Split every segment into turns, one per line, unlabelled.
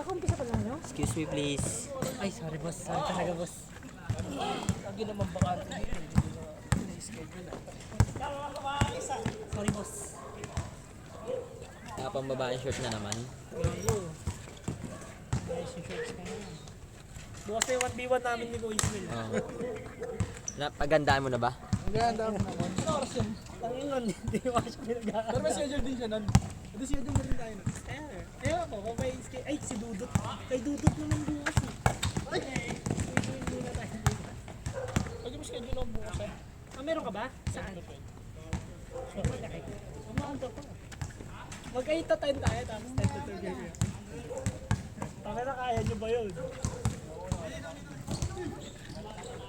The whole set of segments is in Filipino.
Kaka-umpisa pa lang nyo?
Excuse me please.
Ay, sorry boss. Sorry talaga boss.
Lagi naman bakante dito. Hindi na schedule.
Sorry boss.
Pang babaeng short na naman.
Gago. Guys, yung shorts ka na. Bukas na yung 1v1 namin ni Kuya Ismail.
Oo. Napagandaan mo na ba?
Ang ganda ako naman. Ano oras yun?
Tangin nun, hindi mo siya pinag-aaral.
Pero may schedule din siya nun. Hindi schedule na rin tayo nun.
Ewan ko, kung may ay, si Dudut. Kay Dudut naman bukas eh. Ay! Muna tayo dito.
Pag yung schedule ako bukas eh.
Ah, meron ka ba? Saan? Sure, magkakay ko. Umaanto ko. Mag-8 to 10 tayo, tapos 10 to 12 game. Tama na, kaya nyo ba yun?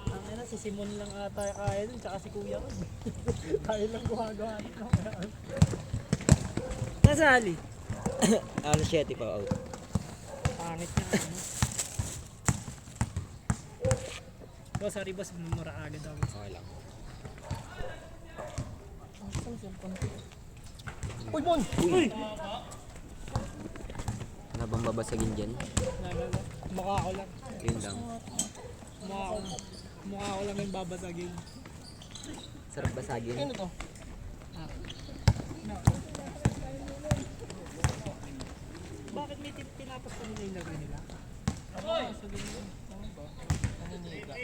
Tama na, si Simon lang ata kaya dun, tsaka si Kuya ko. Tayo lang gumagawa. Nasali?
Ano 7 pa out.
Pangit niya ano. Boss, sorry boss, mumura agad ako.
Okay lang.
Uy, Mon!
Uy!
Ano bang babasagin dyan?
Nalala, mukha ko lang.
Yun lang.
Mukha ko lang yung babasagin.
Sarap basagin.
Ano to?
Bakit may tinapos pa nila yung lagay nila?
Ano ba? Sabihin mo. Ano ba? Naniniga.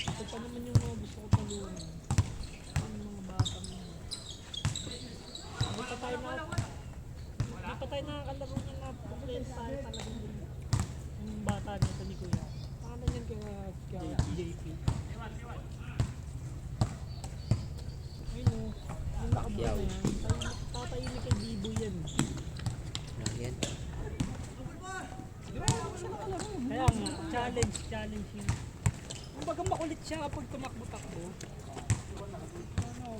Ito pa naman yung mga gusto ko paluin. Yung mga bata mo. Hindi pa tayo nakakalaro niya na problema tayo talaga yung bata nito ni Kuya. Paano yan kaya JP? Ayun o, yung nakabot na yan. Tatahimik kay Bibo yan.
Ano yan?
Kaya nga, challenge yun. Kumbaga makulit siya kapag tumakbo-takbo. Ano,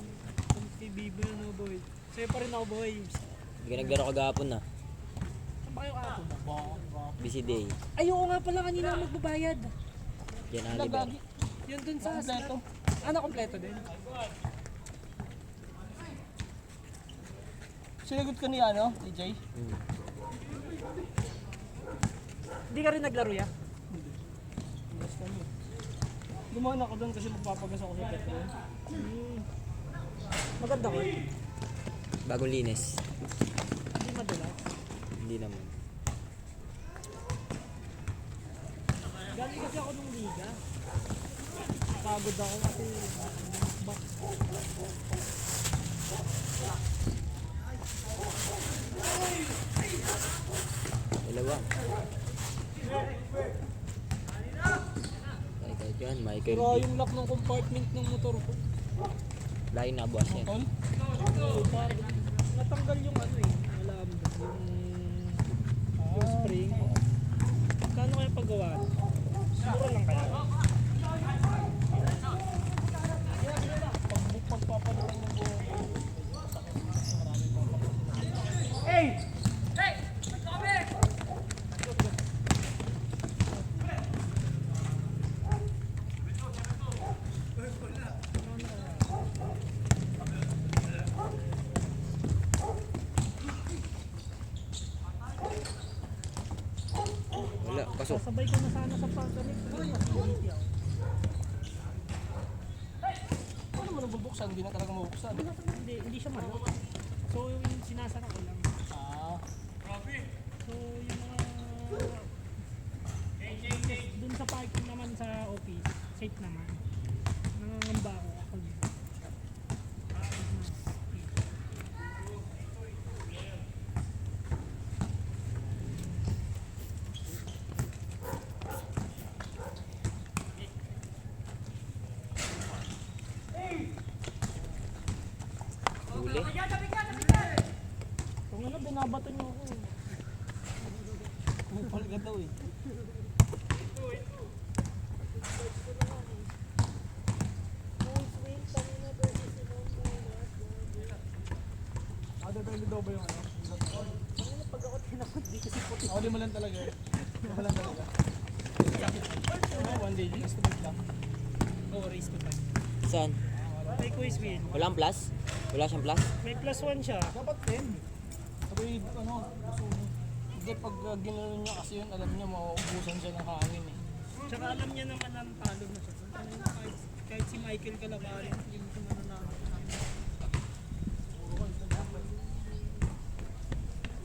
kung si Bibo yun o boy. Sa'yo pa rin ako boy.
Hindi ka naglaro kagapon na.
Saan ba kayo kahapon?
Busy day.
Ay, oo nga pala kanina ako magbabayad.
Yan Alibar.
Yun dun sa
Kompleto.
Ano, kompleto din?
Sinagot ko ni ano, DJ?
Hmm.
Hindi ka rin naglaro ya?
Basta mo. Dumaan ako doon kasi magpapagas ako sa pet ko.
Maganda ko.
Bagong linis.
Hindi madalas.
Hindi naman.
Galing kasi ako nung liga. Pagod ako kasi back.
Dalawa. Ay, kahit yan, Michael
Sira
B.
yung lock ng compartment ng motor ko.
Lagi na buwas yan.
Tol?
Parang natanggal yung ano eh. Alam mo, yung spring. Kano kaya paggawa? Mura lang kaya.
Pagpapalitan ng buong.
Wala, pasok.
Sasabay ko na sana sa pagganit.
Ano naman ang bubuksan? Hindi na talaga mabuksan.
Hindi siya malok. So yung sinasara ko lang.
Ah.
So yung mga dun sa parking naman sa office, safe naman. Nangangamba ako kapag
Huli.
kung ano, binabato niyo ako.
May palga daw eh.
Adadali daw ba yung ano? Pag ako tinakot, di kasi puti.
Ako din mo lang talaga eh. Ako lang talaga. One day, just to lang.
Oo, race to 5.
Saan?
May quiz win.
Walang plus? Wala siyang plus?
May plus 1 siya.
Dapat 10. Sabi, ano, gusto mo. Hindi, pag ginanon niya kasi yun, alam niya, mauubusan siya ng hangin eh.
Tsaka alam niya naman ang talo na siya. Ano yun, kahit si Michael Calamarin, hindi ko mananalo.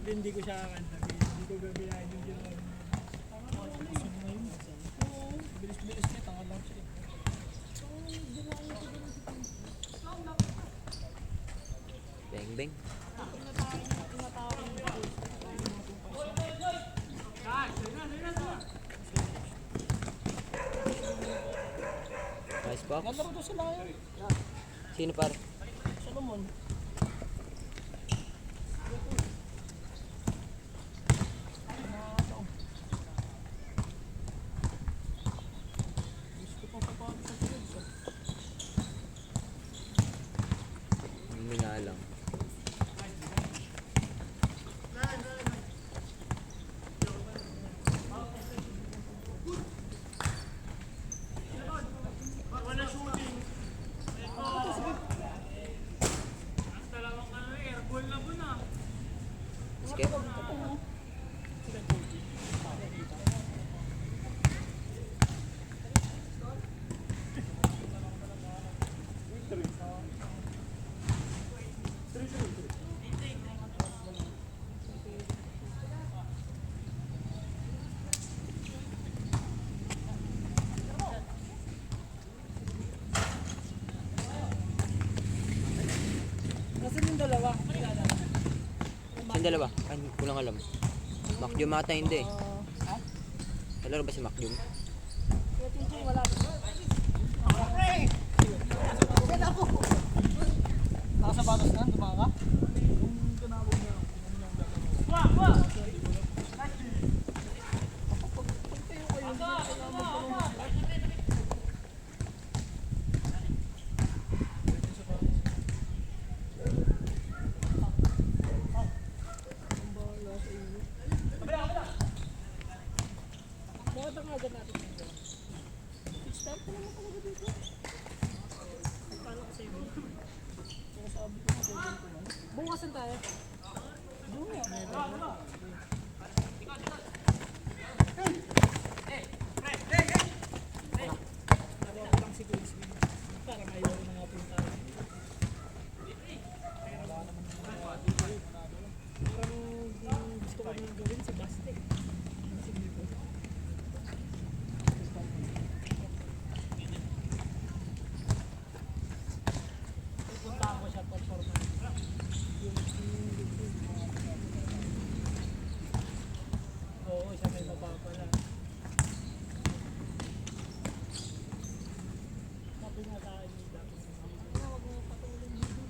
Hindi ko siya kakanta. Hindi ko gabiyahin yung ginawa.
Gusto niya yun. Bilis-bilis niya, tanga lang siya eh.
Bang bang. Nice box.
Nalaro doon sila yun.
Sino par?
Solomon. Gusto ko pa pa sa Philips.
Hindi nga lang. Skip.
Nasaan yung dalawa?
Saan dalawa? Ay, hindi ko lang alam. Macdium ata hindi. Nalaro ba si Macdium?
Kaya TJ wala.
Nakasapatos na, dumaka ka?
Bakit ang agad natin dito? Start pa naman talaga dito. Paano kasi yun? Bukasan tayo. Nakuha ko lang si quiz win. Para ayaw na nga punta. Parang gusto ko nang gawin si Bastek. Sige po. Pupuntahan ko siya performance. Oo, siya may mapapala. Sabi nga sa akin yung dati. Huwag mo patulong dito.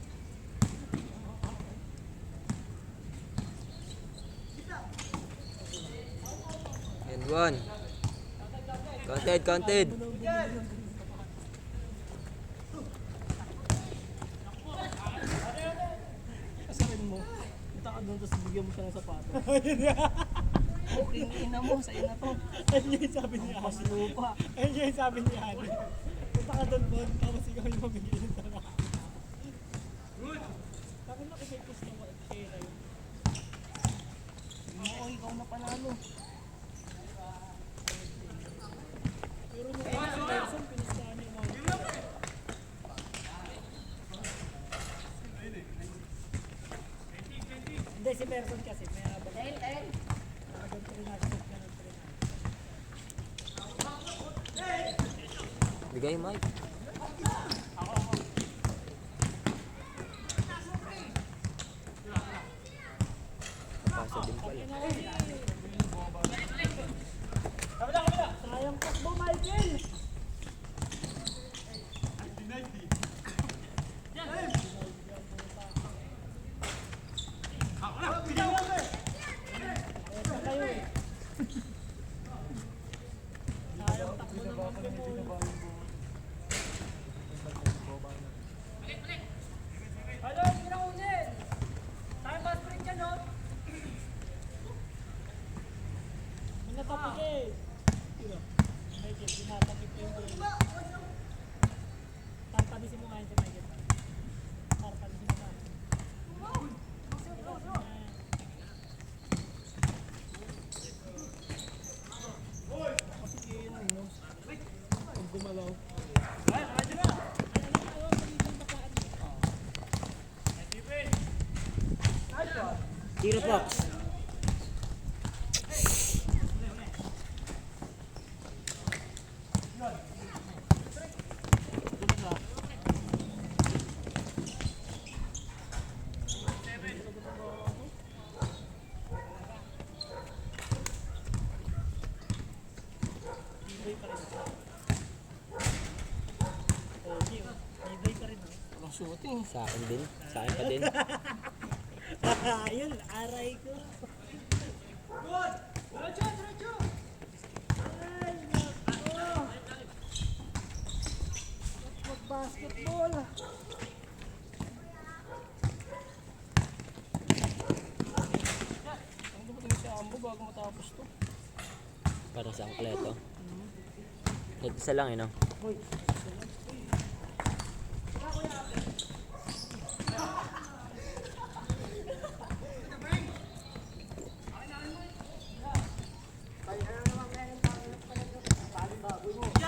And one. Counted, counted.
Kasarin mo. Punta ka doon, tapos bigyan mo siya ng sapatos. Okay, ina mo, sa'yo na to.
Ayun yung sabi niya.
Mas lupa.
Ayun yung sabi niya. Punta ka doon, Bon. Tapos ikaw yung mabigyan ng tara. Bakit nakikipos na kaya yun?
Oo, ikaw na panalo.
Pero nung una si Nelson, pinustahan niya mga. Hindi, si Person kasi. May habang. Habang 3 na ng 3.
Bigay Mike. Napasa din pala.
Sayang takbo, Michael! Sayang takbo naman po. Hello, pinaunin! Sayang ba sprint yan, no? Minatapik eh! Michael, binatapik ko yung goal. Tatabisin mo nga yun si Michael. Tibay pa rin. Okay, oh. Tibay pa rin.
Walang shooting.
Sa akin din. Sa akin pa din.
Ayun, aray ko. Basketball.
Ang dumating si Ambo bago matapos to.
Para sa angkleto. Kahit isa lang no?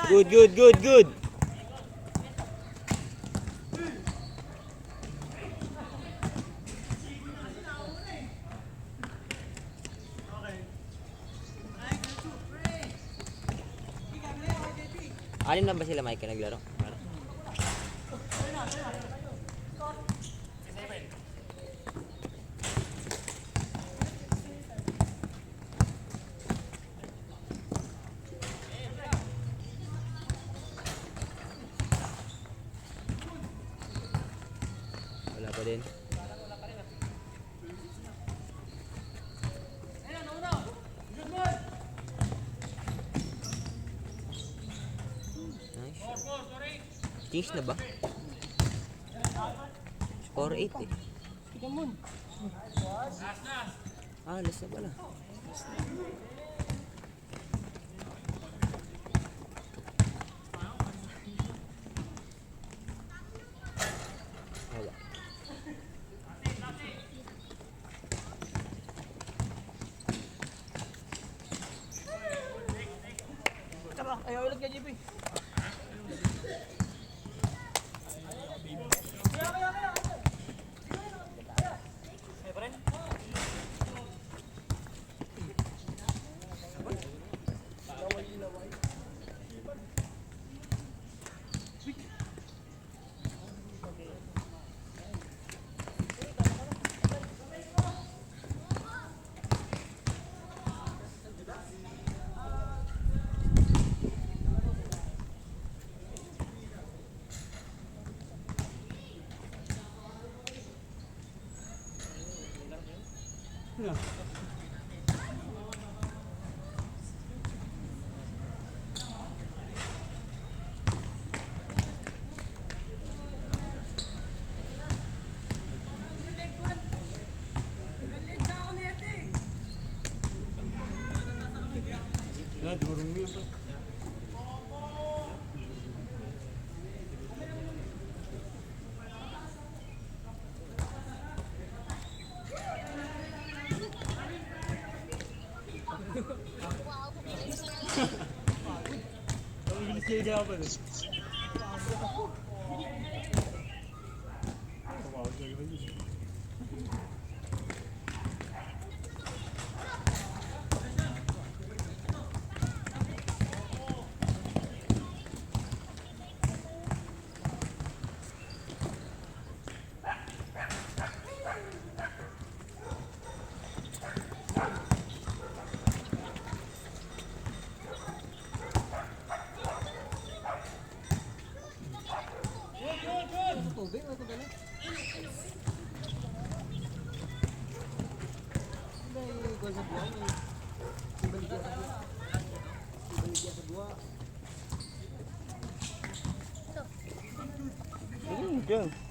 Good, good, good, good. Alin na ba sila Mike naglaro? Wala pa din. Nice. Change na ba? Score 8 eh.
Tignan mo.
Ah, last na pala. Wala.
Tara, ayaw ulit ka, JP. Tubig, ano ba na? Hindi, gol sa buwan eh. Ibaligyan sa buwan. Ibaligyan sa buwan.
Dyan.